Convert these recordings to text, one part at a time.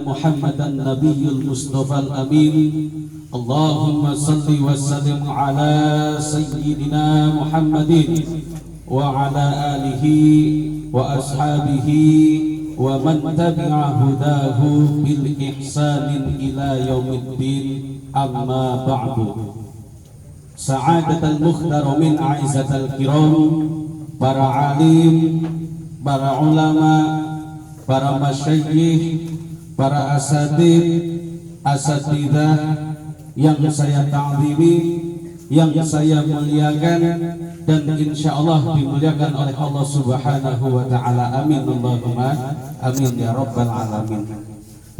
محمدا النبي المصطفى الأمين اللهم صل وسلم على سيدنا محمد وعلى آله وأصحابه ومن تبع هداه بالإحسان إلى يوم الدين أما بعد سعادة المختار من أعزة الكرام para alim, para ulama, para masyayikh, para asatidzah yang saya ta'zimi, yang saya muliakan dan insyaallah dimuliakan oleh Allah Subhanahu wa taala. Amin Allahumma amin ya rabbal alamin.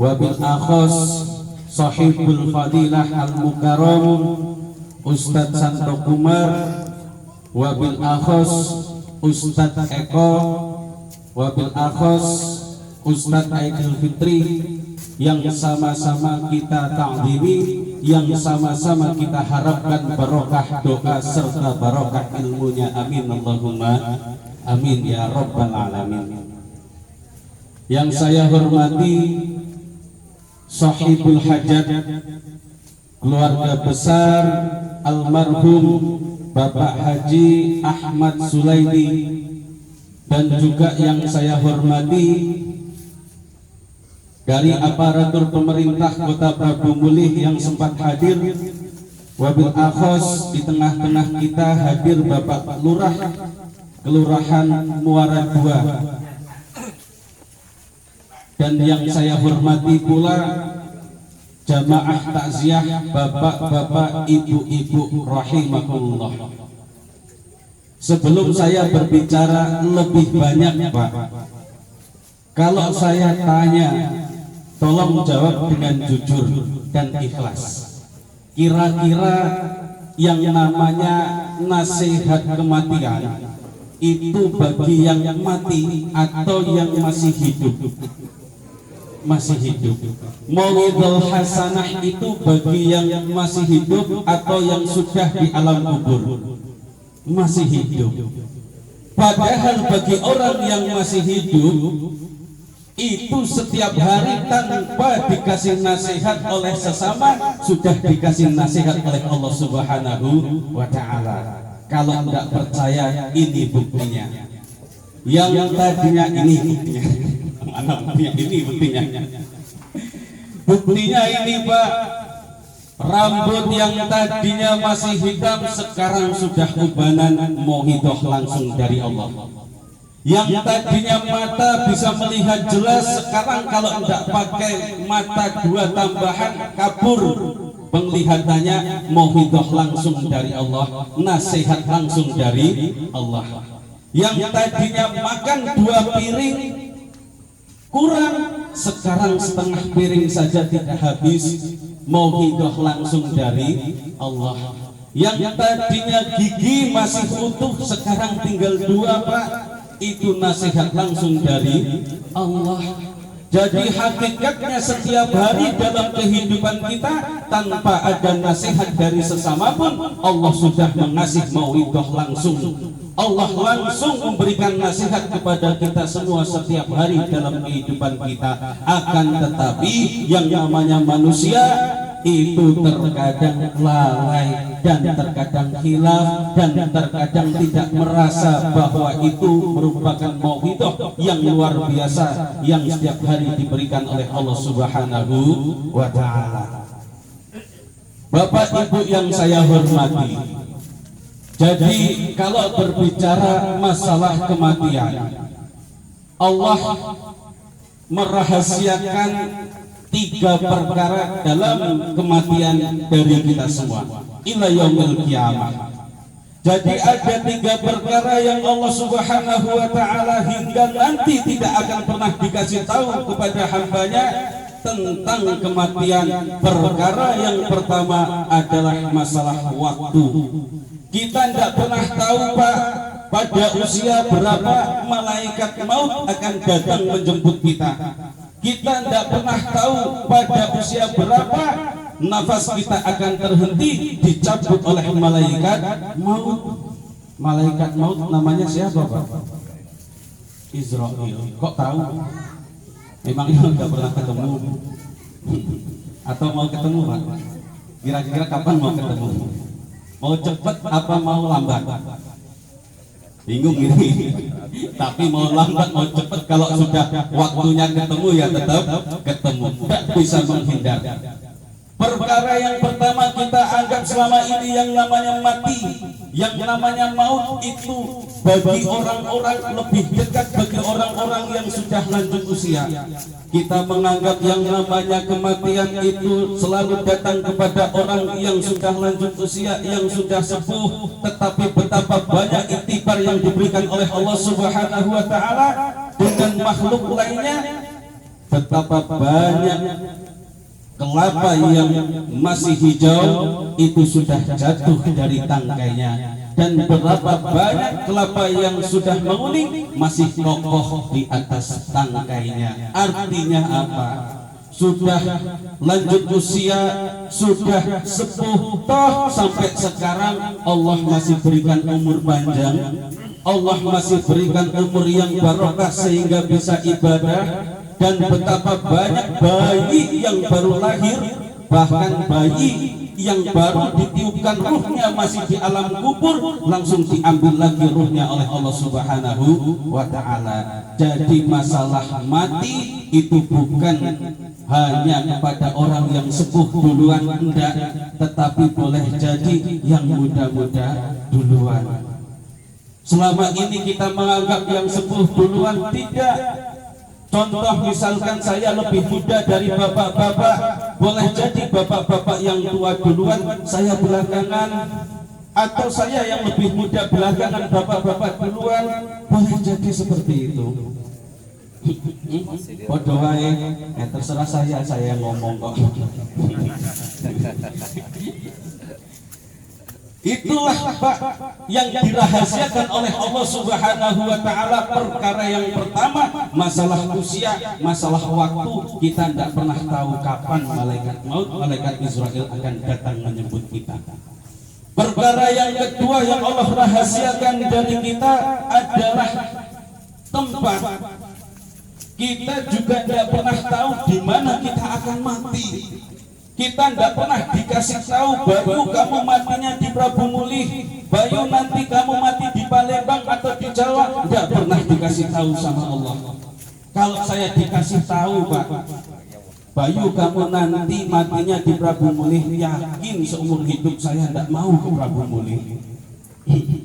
Wa bil akhas sahibul fadilah al mukarram Ustaz Santo Kumar, wa bil akhas Ustaz Eko, wabil akhos Ustaz Aidil Fitri yang sama-sama kita ta'zimi, yang sama-sama kita harapkan barokah doa serta barokah ilmunya. Amin Allahumma amin ya rabbal alamin. Yang saya hormati sahibul hajat, keluarga besar almarhum Bapak Haji Ahmad Sulaidi, dan juga yang saya hormati dari aparatur pemerintah Kota Prabu Mulih yang sempat hadir. Wabil akhos di tengah-tengah kita hadir Bapak Lurah Kelurahan Muara II, dan yang saya hormati pula jamaah takziah bapak-bapak, ibu-ibu rahimakumullah. Sebelum saya berbicara lebih banyak, Pak, kalau saya tanya, tolong jawab dengan jujur dan ikhlas. Kira-kira yang namanya nasihat kematian itu bagi yang mati atau yang masih hidup? Masih hidup. Mau'idul hasanah itu bagi yang masih hidup atau yang sudah di alam kubur? Masih hidup. Padahal bagi orang yang masih hidup itu setiap hari tanpa dikasih nasihat oleh sesama sudah dikasih nasihat oleh Allah Subhanahu wa taala. Kalau tidak percaya, ini buktinya. Yang tadinya ini buktinya. Mana buktinya? Ini buktinya. Buktinya ini, Pak. Rambut yang tadinya masih hitam sekarang sudah ubanan, mauhidah langsung dari Allah. Yang tadinya mata bisa melihat jelas sekarang kalau tidak pakai mata dua tambahan kabur penglihatannya, mauhidah langsung dari Allah, nasihat langsung dari Allah. Yang tadinya makan 2 piring kurang, sekarang setengah piring saja tidak habis, mauhidah langsung dari Allah. Yang tadinya gigi masih utuh sekarang tinggal 2, Pak, itu nasihat langsung dari Allah. Jadi hakikatnya setiap hari dalam kehidupan kita tanpa ada nasihat dari sesama pun Allah sudah mengasih mau'idah langsung. Allah langsung memberikan nasihat kepada kita semua setiap hari dalam kehidupan kita. Akan tetapi yang namanya manusia itu terkadang lalai dan terkadang hilaf dan terkadang tidak merasa bahwa itu merupakan mau'idah yang luar biasa yang setiap hari diberikan oleh Allah Subhanahu wa taala. Bapak Ibu yang saya hormati, jadi kalau berbicara masalah kematian, Allah merahasiakan 3 perkara dalam kematian dari kita semua ila yaumil qiyamah. Jadi ada 3 perkara yang Allah Subhanahu wa taala hingga nanti tidak akan pernah dikasih tahu kepada hambanya tentang kematian. Perkara yang pertama adalah masalah waktu. Kita tidak pernah tahu, Pak, pada usia berapa malaikat maut akan datang menjemput kita. Kita tidak pernah tahu pada usia berapa nafas kita akan terhenti, dicabut oleh malaikat maut. Malaikat maut namanya siapa, Pak? Israil. Kok tahu? Memangnya nggak pernah ketemu atau mau ketemu Pak? Kira-kira kapan mau ketemu? Mau cepat apa mau lambat? Bingung ini. Tapi mau lambat mau cepat, kalau sudah waktunya ketemu ya tetap ketemu, tidak bisa menghindar. Perkara yang pertama kita anggap selama ini yang namanya mati, yang namanya maut itu bagi orang-orang lebih dekat, bagi orang-orang yang sudah lanjut usia. Kita menganggap yang namanya kematian itu selalu datang kepada orang yang sudah lanjut usia, yang sudah sepuh. Tetapi betapa banyak iktibar yang diberikan oleh Allah Subhanahu wa Ta'ala dengan makhluk lainnya, betapa banyak kelapa yang masih hijau itu sudah jatuh dari tangkainya, dan berapa banyak kelapa yang sudah menguning masih kokoh di atas tangkainya. Artinya apa? Sudah lanjut usia, sudah sepuh, toh sampai sekarang Allah masih berikan umur panjang, Allah masih berikan umur yang barokah sehingga bisa ibadah. Dan betapa banyak bayi yang baru lahir, bahkan bayi yang baru ditiupkan ruhnya masih di alam kubur, langsung diambil lagi ruhnya oleh Allah Subhanahu wa Ta'ala. Jadi masalah mati itu bukan hanya kepada orang yang sepuh duluan, enggak, tetapi boleh jadi yang muda-muda duluan. Selama ini kita menganggap yang sepuh duluan, tidak. Contoh misalkan saya lebih muda dari bapak-bapak, boleh jadi bapak-bapak yang tua duluan, saya belakangan, atau saya yang lebih muda belakangan bapak-bapak duluan, boleh jadi seperti itu. Bodoh wae, terserah saya yang ngomong kok. Itulah Pak yang dirahasiakan oleh Allah Subhanahu wa Ta'ala. Perkara yang pertama masalah usia, masalah waktu. Kita tidak pernah tahu kapan malaikat maut, malaikat Israel akan datang menyebut kita. Perkara yang kedua yang Allah rahasiakan dari kita adalah tempat. Kita juga tidak pernah tahu di mana kita akan mati. Kita tidak pernah dikasih tahu, Bayu kamu matinya di Prabu Mulih, Bayu nanti kamu mati di Palembang atau di Jawa. Tidak pernah dikasih tahu sama Allah. Kalau saya dikasih tahu Pak, Bayu kamu nanti matinya di Prabu Mulih, yakin seumur hidup saya tidak mau ke Prabu Mulih.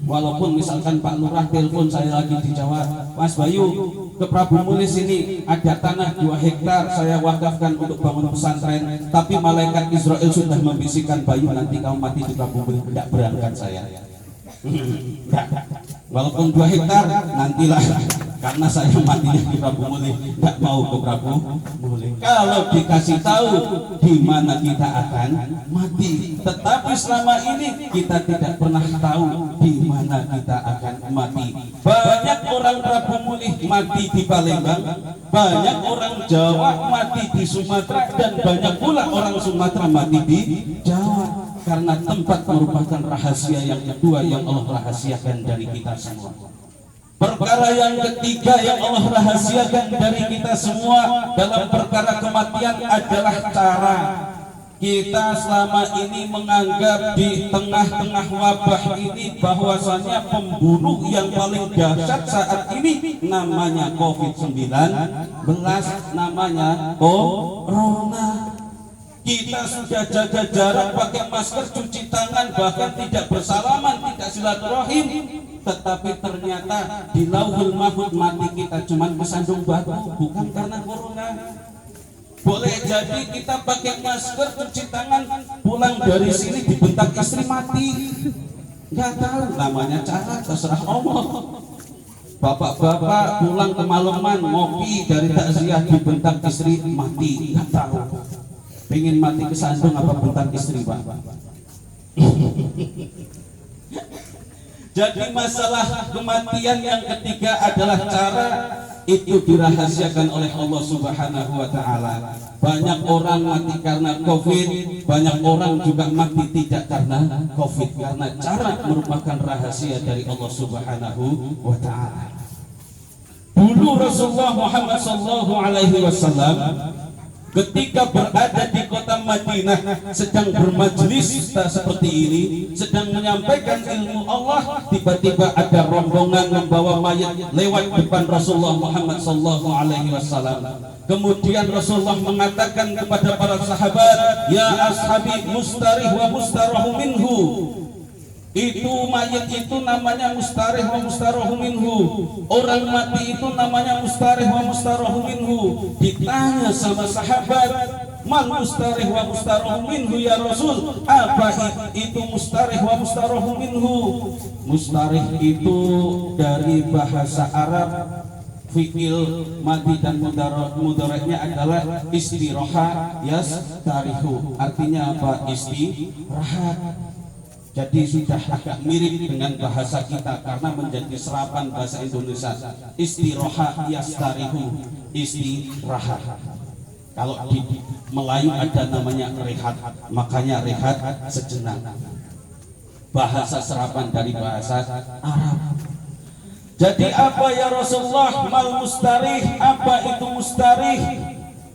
Walaupun misalkan Pak Lurah telepon saya lagi di Jawa, Mas Bayu ke Prabu Mulih sini ada tanah 2 hektar saya wakafkan untuk bangun pesantren, tapi malaikat Israel sudah membisikkan, Bayu nanti kamu mati di Prabu Mulih. Tidak berangkat saya. Walaupun 2 hektar nantilah, karena saya matinya di Prabu Mulih, tidak mau ke Prabu Mulih. Kalau dikasih tahu di mana kita akan mati, tetapi selama ini kita tidak pernah tahu di mana kita akan mati. Banyak orang Prabu Mulih mati di Palembang, banyak orang Jawa mati di Sumatera, dan banyak pula orang Sumatera mati di Jawa. Karena tempat merupakan rahasia yang kedua yang Allah rahasiakan dari kita semua. Perkara yang ketiga yang Allah rahasiakan dari kita semua dalam perkara kematian adalah cara. Kita selama ini menganggap di tengah-tengah wabah ini bahwasannya pembunuh yang paling dahsyat saat ini namanya COVID-19, namanya Corona. Kita sudah jaga jarak, pakai masker, cuci tangan, bahkan tidak bersalaman, tidak silaturahim. Tetapi ternyata di Lauhul Mahfuz mati kita cuman kesandung batu, bukan karena corona. Boleh jadi kita pakai masker, cuci tangan, pulang dari sini dibentak istri mati. Nggak tahu, namanya cara, terserah Allah. Bapak-bapak pulang kemalaman, ngopi dari takziah dibentak istri mati, nggak tahu. Pengen mati kesandung apa bentak istri Pak? Jadi masalah kematian yang ketiga adalah cara, itu dirahasiakan oleh Allah Subhanahu wa Ta'ala. Banyak orang mati karena COVID, banyak orang juga mati tidak karena COVID, karena cara merupakan rahasia dari Allah Subhanahu wa Ta'ala. Dulu Rasulullah Muhammad sallallahu alaihi wasallam ketika berada di kota Madinah sedang bermajlis seperti ini, sedang menyampaikan ilmu Allah, tiba-tiba ada rombongan membawa mayat lewat depan Rasulullah Muhammad sallallahu alaihi wasallam. Kemudian Rasulullah mengatakan kepada para sahabat, "Ya ashabi mustarih wa mustarahu minhu." Itu mayat itu namanya mustarih wa mustarahu minhu. Orang mati itu namanya mustarih wa mustarahu minhu. Ditanya sama sahabat, "Man mustarih wa mustarahu minhu ya Rasul?" Apa itu mustarih wa mustarahu minhu? Mustarih itu dari bahasa Arab, fi'il madi dan mudaratnya adalah istirahat yastarihu. Artinya apa? Istirahat. Jadi sudah agak mirip dengan bahasa kita karena menjadi serapan bahasa Indonesia. Istirahat yastarihu, istirahat. Kalau di Melayu ada namanya rehat, makanya rehat sejenak. Bahasa serapan dari bahasa Arab. Jadi apa ya Rasulullah, mal mustarih? Apa itu mustarih?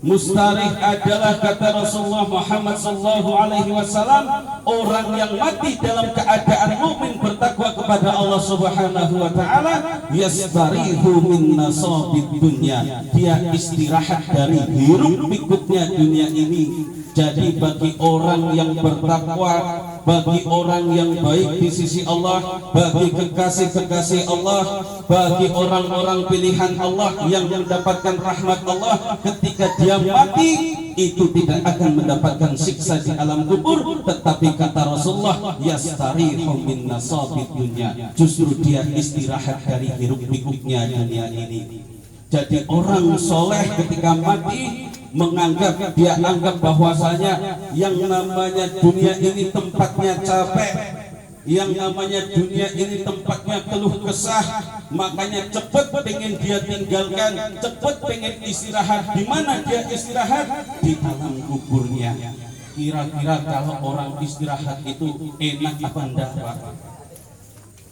Mustarih adalah, kata Rasulullah Muhammad sallallahu alaihi wasallam, orang yang mati dalam keadaan mukmin bertakwa kepada Allah Subhanahu wa taala, yastarihu min nasabid dunya. Dia istirahat dari hiruk pikuknya dunia ini. Jadi bagi orang yang bertakwa, bagi orang yang baik di sisi Allah, bagi kekasih-kekasih Allah, bagi orang-orang pilihan Allah yang mendapatkan rahmat Allah, ketika dia mati itu tidak akan mendapatkan siksa di alam kubur, tetapi kata Rasulullah, yastarihu min nasabid dunya, justru dia istirahat dari hiruk pikuknya dunia ini. Jadi orang soleh ketika mati dia anggap bahwasanya yang namanya dunia ini tempatnya capek, yang namanya dunia ini tempatnya keluh kesah, makanya cepat pengen dia tinggalkan, cepat pengen istirahat. Di mana dia istirahat? Di alam kuburnya. Kira-kira kalau orang istirahat itu enak apa enggak, Pak?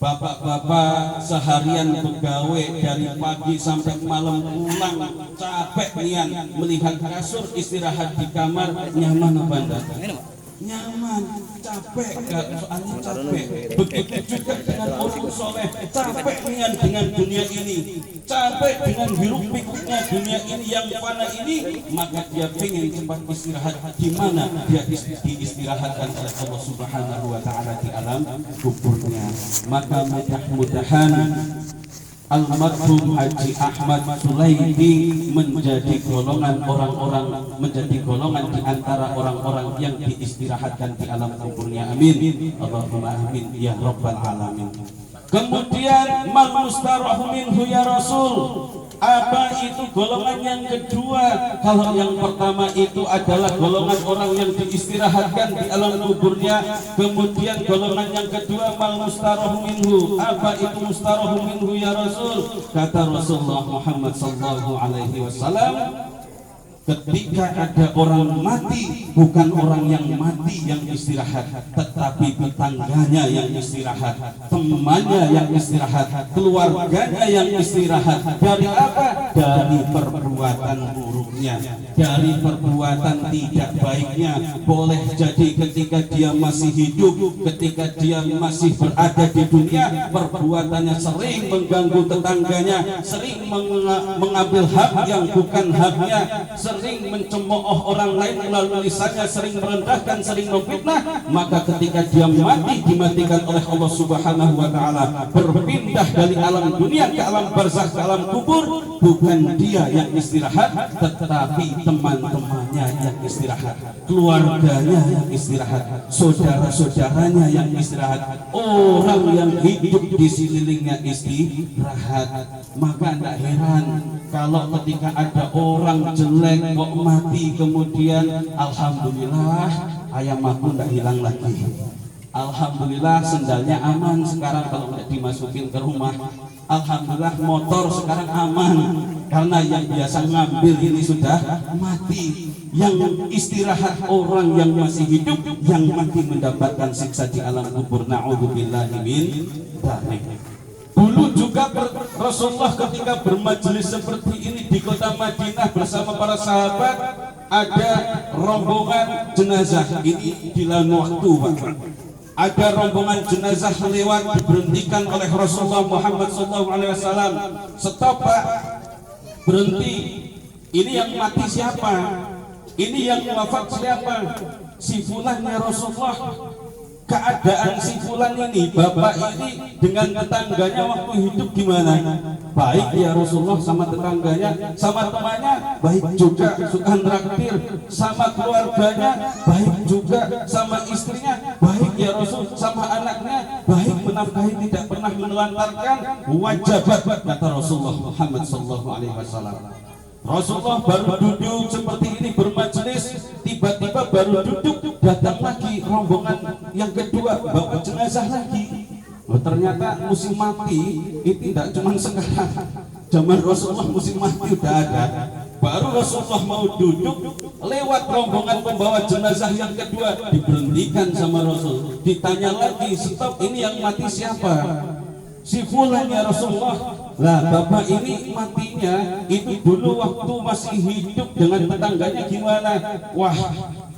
Bapak-bapak seharian pegawai dari pagi sampai malam pulang capek nian, melihat kasur istirahat di kamar nyaman apa enggak? Nyaman, capek, soalnya capek. Begitu juga dengan orang soleh, capek nian dengan dunia ini, capek dengan hiruk pikuknya dunia ini yang fana ini, maka dia pengen cepat istirahat. Di mana dia diistirahatkan oleh Allah Subhanahu wa taala? Di alam kuburnya. Maka mudah-mudahan almarhum Haji Ahmad Sulaidi menjadi golongan orang-orang, menjadi golongan di antara orang-orang yang diistirahatkan di alam kuburnya. Amin. Allahumma amin ya rabbal alamin. Kemudian mal mustarahu minhu ya Rasul. Apa itu golongan yang kedua? Kalau yang pertama itu adalah golongan orang yang diistirahatkan di alam kuburnya. Kemudian golongan yang kedua, mal mustarahu minhu. Apa itu mustarahu minhu ya Rasul? Kata Rasulullah Muhammad sallallahu alaihi wasallam, ketika ada orang mati, bukan orang yang mati yang istirahat, tetapi tetangganya yang istirahat, temannya yang istirahat, keluarganya yang istirahat. Dari apa? Dari perbuatan buruknya, dari perbuatan tidak baiknya. Boleh jadi ketika dia masih hidup, ketika dia masih berada di dunia, perbuatannya sering mengganggu tetangganya, sering mengambil hak yang bukan haknya, sering mencemooh orang lain melalui lisannya, sering merendahkan, sering memfitnah. Maka ketika dia mati, dimatikan oleh Allah Subhanahu wa taala, berpindah dari alam dunia ke alam barzakh, ke alam kubur. Bukan dia yang istirahat, tetapi teman-temannya yang istirahat, keluarganya yang istirahat, saudara-saudaranya yang istirahat, orang yang hidup di sekelilingnya istirahat. Maka tidak heran kalau ketika ada orang jelek kok mati, kemudian alhamdulillah ayam aku tidak hilang lagi, alhamdulillah sendalnya aman sekarang kalau tidak dimasukin ke rumah, alhamdulillah motor sekarang aman karena yang biasa ngambil ini sudah mati. Yang istirahat orang yang masih hidup, yang mati mendapatkan siksa di alam kubur. Na'udzubillahi min dzalik. Dulu Dulu juga Rasulullah ketika bermajelis seperti ini di kota Madinah bersama para sahabat, ada rombongan jenazah. Ini di lain waktu, Pak. Ada rombongan jenazah lewat, diberhentikan oleh Rasulullah Muhammad SAW. Stop, Pak, berhenti. Ini yang mati siapa? Ini yang wafat siapa? Si fulan ya Rasulullah. Keadaan si fulan ini, bapak ini dengan tetangganya waktu hidup gimana? Baik ya Rasulullah, sama tetangganya, sama temannya baik juga, suka traktir, sama keluarganya baik juga, sama istrinya baik ya Rasul, sama anaknya baik, menafkahi, tidak pernah menelantarkan, wajabat, kata Rasulullah Muhammad SAW. Rasulullah baru duduk seperti ini bermajelis, tiba-tiba baru duduk datang lagi rombongan yang kedua bawa jenazah lagi. Oh, ternyata musim mati itu tidak cuma sekarang, zaman Rasulullah musim mati udah ada. Baru Rasulullah mau duduk, lewat rombongan pembawa jenazah yang kedua, diberhentikan sama Rasul, ditanya lagi, stop, ini yang mati siapa? Si fulan ya Rasulullah. Lah bapak ini matinya itu dulu waktu masih hidup dengan tetangganya gimana? Wah,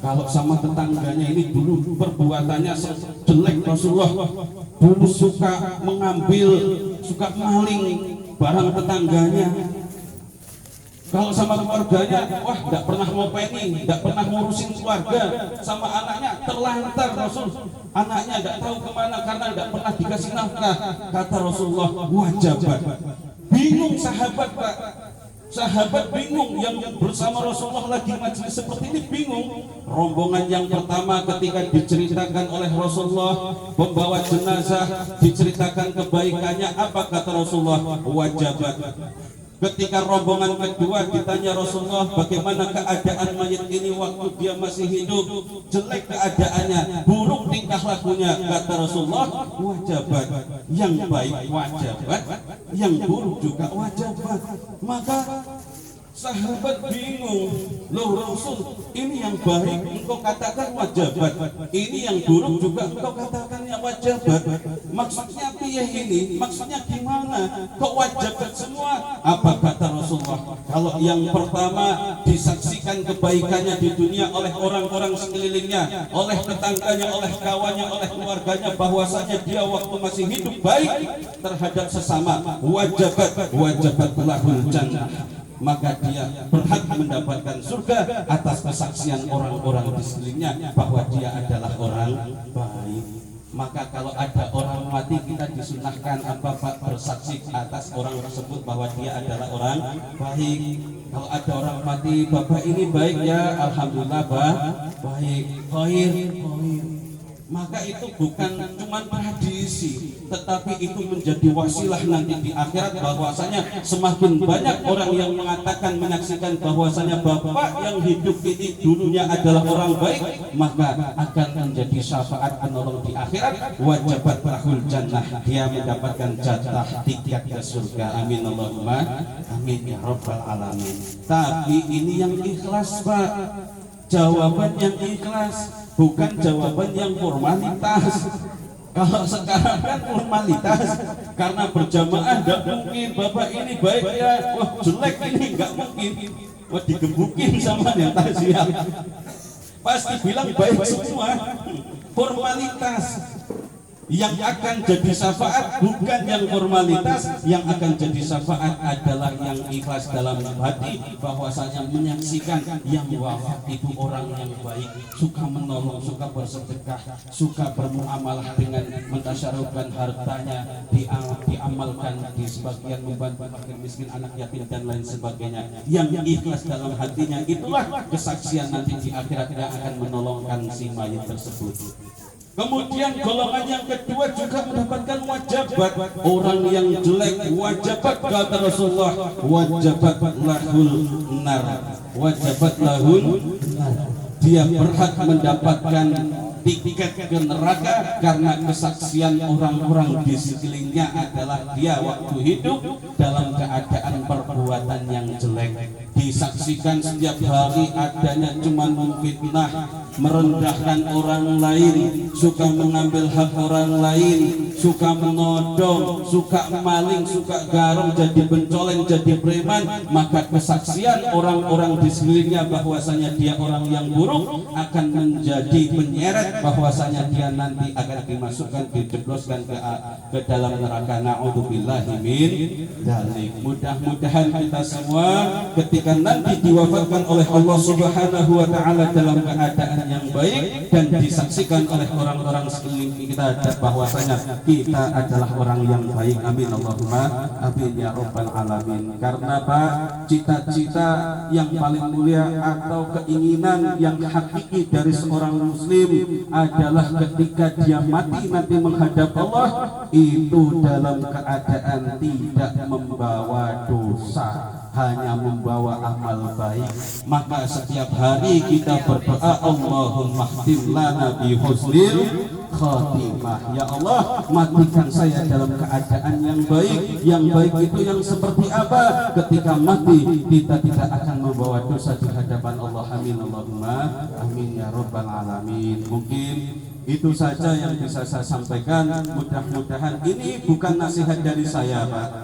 kalau sama tetangganya ini dulu perbuatannya jelek Rasulullah. Dulu suka mengambil, suka maling barang tetangganya. Kalau sama keluarganya, wah, tidak pernah mau penny, tidak pernah ngurusin keluarga. Sama anaknya terlantar Rasul, anaknya tidak tahu kemana karena tidak pernah dikasih nafkah. Kata Rasulullah, wajabat. Bingung sahabat, Pak. Sahabat bingung, yang bersama Rasulullah lagi majelis seperti ini bingung. Rombongan yang pertama ketika diceritakan oleh Rasulullah, pembawa jenazah diceritakan kebaikannya, apa kata Rasulullah? Wajabat. Ketika rombongan kedua ditanya Rasulullah, bagaimana keadaan mayit ini waktu dia masih hidup? Jelek keadaannya, buruk tingkah lakunya. Kata Rasulullah, wajabat. Yang baik wajabat, yang buruk juga wajabat. Maka sahabat bingung, loh Rasul, ini yang baik engkau katakan wajabat, ini yang buruk juga engkau katakan yang wajabat. Maksudnya piye ini? Maksudnya gimana? Kok wajabat semua? Apa kata Rasulullah? Kalau yang pertama disaksikan kebaikannya di dunia oleh orang-orang sekelilingnya, oleh tetangganya, oleh kawannya, oleh keluarganya, bahwasanya dia waktu masih hidup baik terhadap sesama, wajabat lahul jannah, maka dia berhak mendapatkan surga atas kesaksian orang-orang di sekelilingnya bahwa dia adalah orang baik. Maka kalau ada orang mati, kita disunahkan apa Pak? Bersaksi atas orang tersebut bahwa dia adalah orang baik. Kalau ada orang mati, bapak ini baik ya, alhamdulillah baik, khair. Maka itu bukan cuma tradisi, tetapi itu menjadi wasilah nanti di akhirat, bahwasanya semakin banyak orang yang mengatakan, menyaksikan bahwasanya bapak yang hidup ini dulunya adalah orang baik, maka akan menjadi syafaat penolong di akhirat. Wajabat lahul jannah, dia mendapatkan jatah tiket ke surga. Amin Allahumma amin ya rabbal alamin. Tapi ini yang ikhlas, Pak. Jawaban yang ikhlas, bukan jawaban yang formalitas. Kalau sekarang kan formalitas, karena berjamaah tidak mungkin. Bapak ini baik ya, wah jelek ini nggak mungkin. Wah digebukin sama yang tasya, pasti bilang baik semua. Formalitas. Yang akan jadi syafaat bukan yang formalitas, yang akan jadi syafaat adalah yang ikhlas dalam hati, bahwasanya menyaksikan yang wafat itu orang yang baik, suka menolong, suka bersedekah, suka bermuamalah dengan mentasyarufkan hartanya, diamalkan di sebagian, membantu fakir miskin, anak yatim dan lain sebagainya. Yang ikhlas dalam hatinya, itulah kesaksian nanti di akhirat yang akan menolongkan si mayit tersebut. Kemudian golongan yang kedua juga mendapatkan wajabat. Orang yang jelek wajabat, kata Rasulullah, wajabat lahul nar, wajabat lahul nar. Dia berhak mendapatkan tiket ke neraka karena kesaksian orang-orang di sekelilingnya adalah dia waktu hidup dalam keadaan perbuatan yang jelek. Disaksikan setiap hari adanya cuma memfitnah, merendahkan orang lain, suka mengambil hak orang lain, suka menodong, suka maling, suka garong, jadi pencoleng, jadi preman, maka kesaksian orang-orang di sekelilingnya bahwasanya dia orang yang buruk akan menjadi penyeret bahwasanya dia nanti akan dimasukkan, dijebloskan ke dalam neraka. Na'udzubillahi min dzalik. Mudah-mudahan kita semua ketika nanti diwafatkan oleh Allah Subhanahu wa taala dalam keadaan yang baik dan disaksikan oleh orang-orang sekeliling kita bahwasanya kita adalah orang yang baik. Amin Allahumma amin ya rabbal alamin. Karena Pak, cita-cita yang paling mulia atau keinginan yang hakiki dari seorang muslim adalah ketika dia mati nanti menghadap Allah itu dalam keadaan tidak membawa dosa, hanya membawa amal baik. Maka setiap hari kita berdoa, Allahumma khtim lana bi husnil khatimah. Ya Allah, matikan saya dalam keadaan yang baik. Yang baik itu yang seperti apa? Ketika mati kita tidak akan membawa dosa di hadapan Allah. Amin Allahumma amin ya rabbal alamin. Mungkin itu saja yang bisa saya sampaikan. Mudah-mudahan ini bukan nasihat dari saya Pak,